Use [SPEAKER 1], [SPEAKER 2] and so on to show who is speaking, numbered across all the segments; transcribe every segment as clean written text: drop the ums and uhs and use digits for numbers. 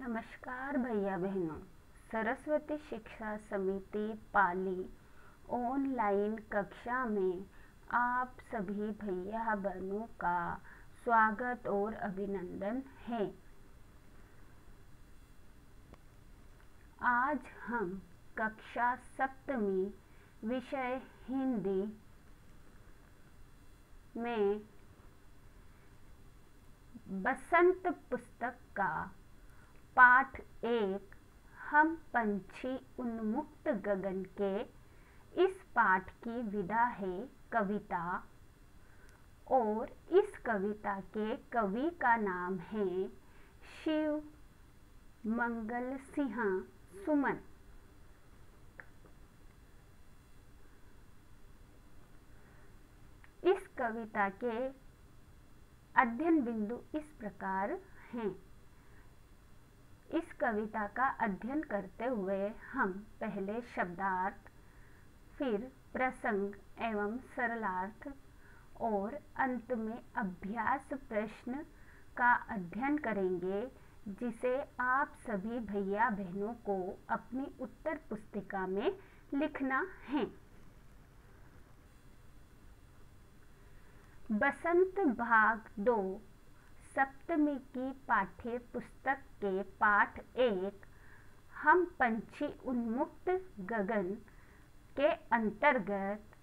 [SPEAKER 1] नमस्कार भैया बहनों। सरस्वती शिक्षा समिति पाली ऑनलाइन कक्षा में आप सभी भैया बहनों का स्वागत और अभिनंदन है। आज हम कक्षा सप्तमी विषय हिंदी में बसंत पुस्तक का पाठ 1 हम पंछी उन्मुक्त गगन के इस पाठ की विधा है कविता, और इस कविता के कवि का नाम है शिव मंगल सिंह सुमन। इस कविता के अध्ययन बिंदु इस प्रकार हैं। इस कविता का अध्ययन करते हुए हम पहले शब्दार्थ, फिर प्रसंग एवं सरलार्थ और अंत में अभ्यास प्रश्न का अध्ययन करेंगे, जिसे आप सभी भैया बहनों को अपनी उत्तर पुस्तिका में लिखना है। बसंत भाग 2 सप्तमी की पाठ्य पुस्तक के पाठ 1 हम पंछी उन्मुक्त गगन के अंतर्गत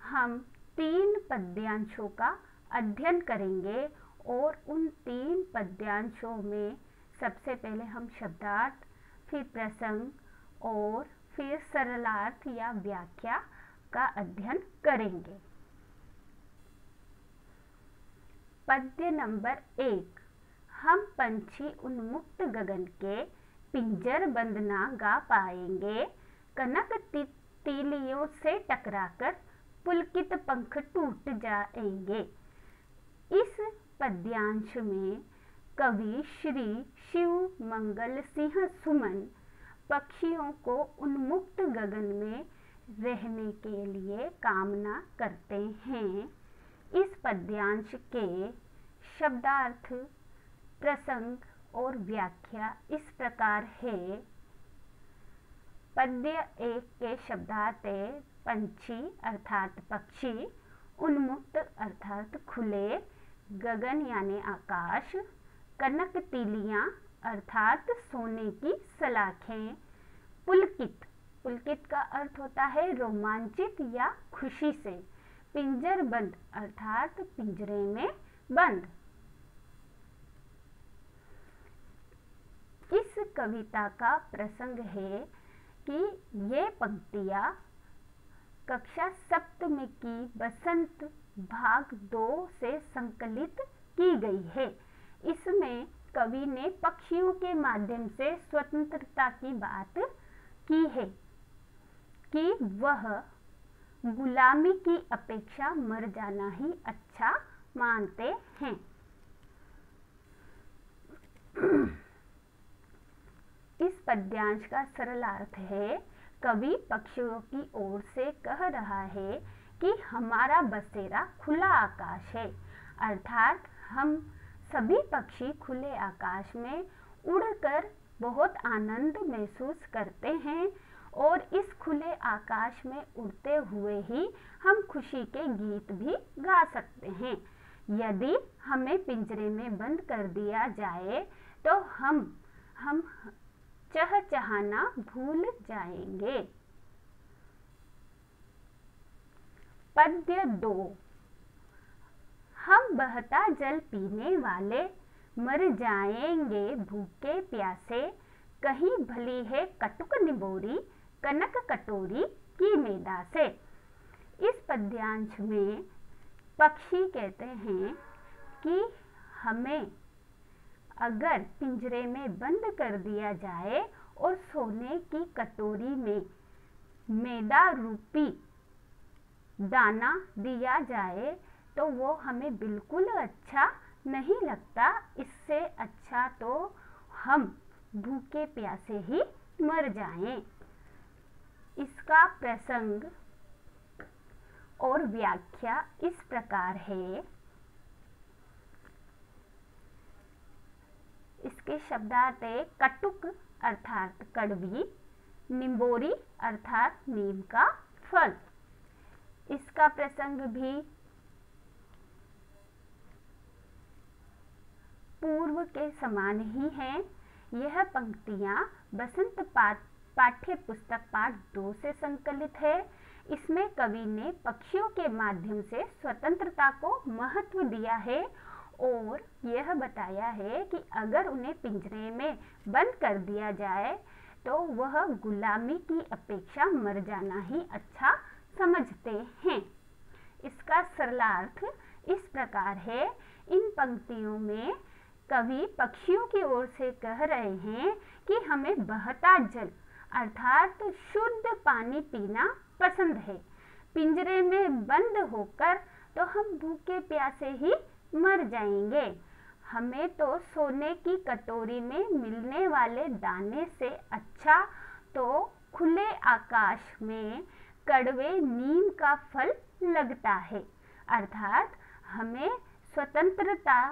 [SPEAKER 1] हम 3 पद्यांशों का अध्ययन करेंगे, और उन 3 पद्यांशों में सबसे पहले हम शब्दार्थ, फिर प्रसंग और फिर सरलार्थ या व्याख्या का अध्ययन करेंगे। पद्य नंबर 1। हम पंछी उन्मुक्त गगन के पिंजर बंद ना गा पाएंगे, कनक तीलियों से टकराकर पुलकित पंख टूट जाएंगे। इस पद्यांश में कवि श्री शिव मंगल सिंह सुमन पक्षियों को उन्मुक्त गगन में रहने के लिए कामना करते हैं। इस पद्यांश के शब्दार्थ, प्रसंग और व्याख्या इस प्रकार है। पद्य 1 के शब्दार्थ है पंछी अर्थात पक्षी, उन्मुक्त अर्थात खुले, गगन यानी आकाश, कनक तीलियां अर्थात सोने की सलाखें, पुलकित, पुलकित का अर्थ होता है रोमांचित या खुशी से, पिंजर बंद अर्थात पिंजरे में बंद। इस कविता का प्रसंग है कि ये पंक्तियाँ कक्षा सप्तमी की बसंत भाग 2 से संकलित की गई है। इसमें कवि ने पक्षियों के माध्यम से स्वतंत्रता की बात की है कि वह गुलामी की अपेक्षा मर जाना ही अच्छा मानते हैं। इस पद्यांश का सरल अर्थ है, कवि पक्षियों की ओर से कह रहा है कि हमारा बसेरा खुला आकाश है, अर्थात हम सभी पक्षी खुले आकाश में उड़कर बहुत आनंद महसूस करते हैं, और इस खुले आकाश में उड़ते हुए ही हम खुशी के गीत भी गा सकते हैं। यदि हमें पिंजरे में बंद कर दिया जाए तो हम चहचहाना भूल जाएंगे। पद्य 2। हम बहता जल पीने वाले मर जाएंगे भूखे प्यासे, कहीं भली है कटुक निबोरी कनक कटोरी की मेदा से। इस पद्यांश में पक्षी कहते हैं कि हमें अगर पिंजरे में बंद कर दिया जाए और सोने की कटोरी में मैदा रूपी दाना दिया जाए तो वो हमें बिल्कुल अच्छा नहीं लगता। इससे अच्छा तो हम भूखे प्यासे ही मर जाएं। इसका प्रसंग और व्याख्या इस प्रकार है। इसके शब्दार्थ है कटुक अर्थात कड़वी, निम्बोरी अर्थात नीम का फल। इसका प्रसंग भी पूर्व के समान ही है। यह पंक्तियां बसंत पाठ्य पुस्तक पाठ 2 से संकलित है। इसमें कवि ने पक्षियों के माध्यम से स्वतंत्रता को महत्व दिया है और यह बताया है कि अगर उन्हें पिंजरे में बंद कर दिया जाए तो वह गुलामी की अपेक्षा मर जाना ही अच्छा समझते हैं। इसका सरलार्थ इस प्रकार है। इन पंक्तियों में कवि पक्षियों की ओर से कह रहे हैं कि हमें बहता जल अर्थात शुद्ध पानी पीना पसंद है। पिंजरे में बंद होकर तो हम भूखे प्यासे ही मर जाएंगे। हमें तो सोने की कटोरी में मिलने वाले दाने से अच्छा तो खुले आकाश में कड़वे नीम का फल लगता है। अर्थात हमें स्वतंत्रता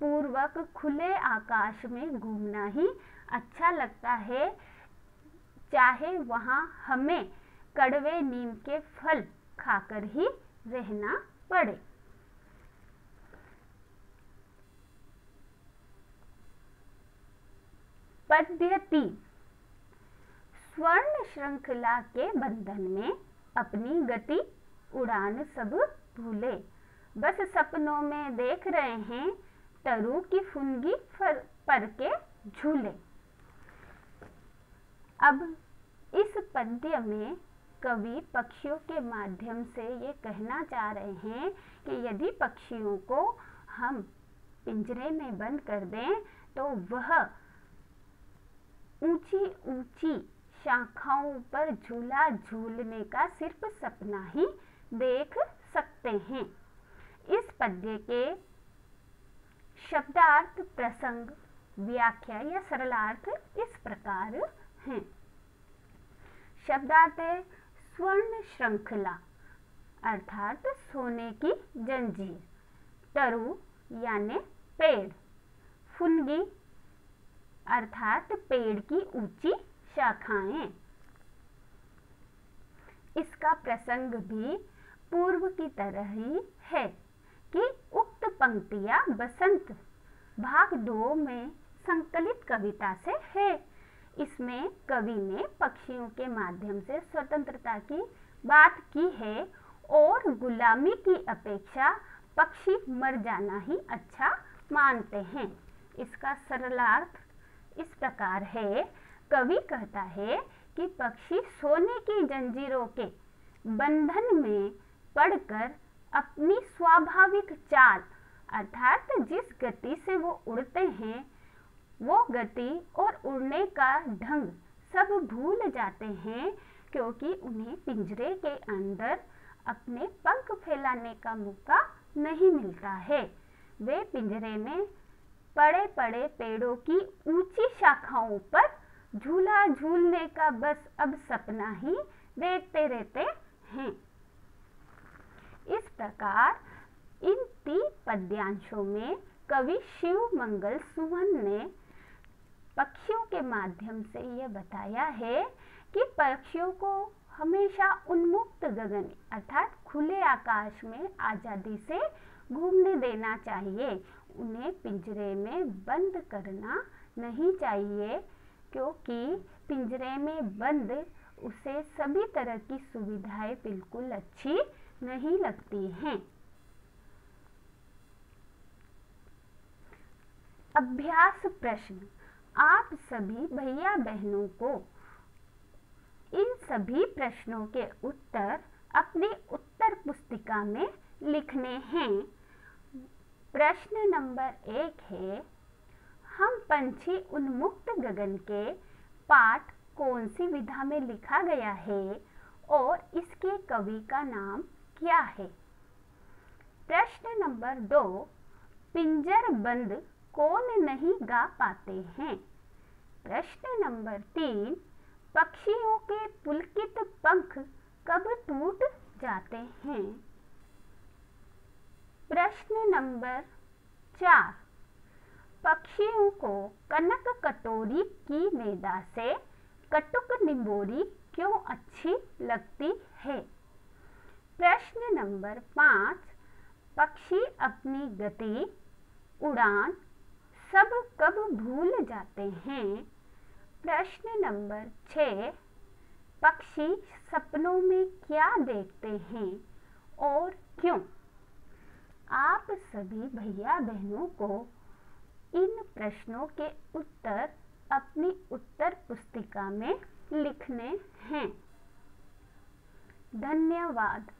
[SPEAKER 1] पूर्वक खुले आकाश में घूमना ही अच्छा लगता है, चाहे वहाँ हमें कड़वे नीम के फल खाकर ही रहना पड़े। पद्य 3। स्वर्ण श्रृंखला के बंधन में अपनी गति उड़ान सब भूले, बस सपनों में देख रहे हैं तरु की फुनगी पर के झूले। अब इस पद्य में कवि पक्षियों के माध्यम से ये कहना चाह रहे हैं कि यदि पक्षियों को हम पिंजरे में बंद कर दें तो वह ऊंची ऊंची शाखाओं पर झूला झूलने का सिर्फ सपना ही देख सकते हैं। इस पद्य के शब्दार्थ, प्रसंग, व्याख्या या सरलार्थ इस प्रकार हैं। शब्दार्थ है स्वर्ण श्रृंखला अर्थात सोने की जंजीर, तरु यानी पेड़, फुनगी अर्थात पेड़ की ऊंची शाखाएं। इसका प्रसंग भी पूर्व की तरह ही है कि उक्त पंक्तियां बसंत भाग 2 में संकलित कविता से है। इसमें कवि ने पक्षियों के माध्यम से स्वतंत्रता की बात की है और गुलामी की अपेक्षा पक्षी मर जाना ही अच्छा मानते हैं। इसका सरलार्थ इस प्रकार है। कवि कहता है कि पक्षी सोने की जंजीरों के बंधन में पड़कर अपनी स्वाभाविक चाल अर्थात जिस गति से वो उड़ते हैं वो गति और उड़ने का ढंग सब भूल जाते हैं, क्योंकि उन्हें पिंजरे के अंदर अपने पंख फैलाने का मौका नहीं मिलता है। वे पिंजरे में पड़े पड़े पेड़ों की ऊंची शाखाओं पर झूला झूलने का बस अब सपना ही देखते रहते हैं। इस प्रकार इन 3 पद्यांशों में कवि शिव मंगल सुमन ने पक्षियों के माध्यम से यह बताया है कि पक्षियों को हमेशा उन्मुक्त गगन अर्थात खुले आकाश में आज़ादी से घूमने देना चाहिए। उन्हें पिंजरे में बंद करना नहीं चाहिए, क्योंकि पिंजरे में बंद उसे सभी तरह की सुविधाएं बिल्कुल अच्छी नहीं लगती हैं। अभ्यास प्रश्न। आप सभी भैया बहनों को इन सभी प्रश्नों के उत्तर अपनी उत्तर पुस्तिका में लिखने हैं। प्रश्न नंबर 1 है, हम पंछी उन्मुक्त गगन के पाठ कौन सी विधा में लिखा गया है और इसके कवि का नाम क्या है। प्रश्न नंबर 2, पिंजर बंद कौन नहीं गा पाते हैं। प्रश्न नंबर 3, पक्षियों के पुलकित पंख कब टूट जाते हैं। प्रश्न नंबर 4, पक्षियों को कनक कटोरी की मैदा से कटुक निंबोरी क्यों अच्छी लगती है? प्रश्न नंबर 5, पक्षी अपनी गति, उड़ान सब कब भूल जाते हैं? प्रश्न नंबर 6, पक्षी सपनों में क्या देखते हैं और क्यों? आप सभी भैया बहनों को इन प्रश्नों के उत्तर अपनी उत्तर पुस्तिका में लिखने हैं। धन्यवाद।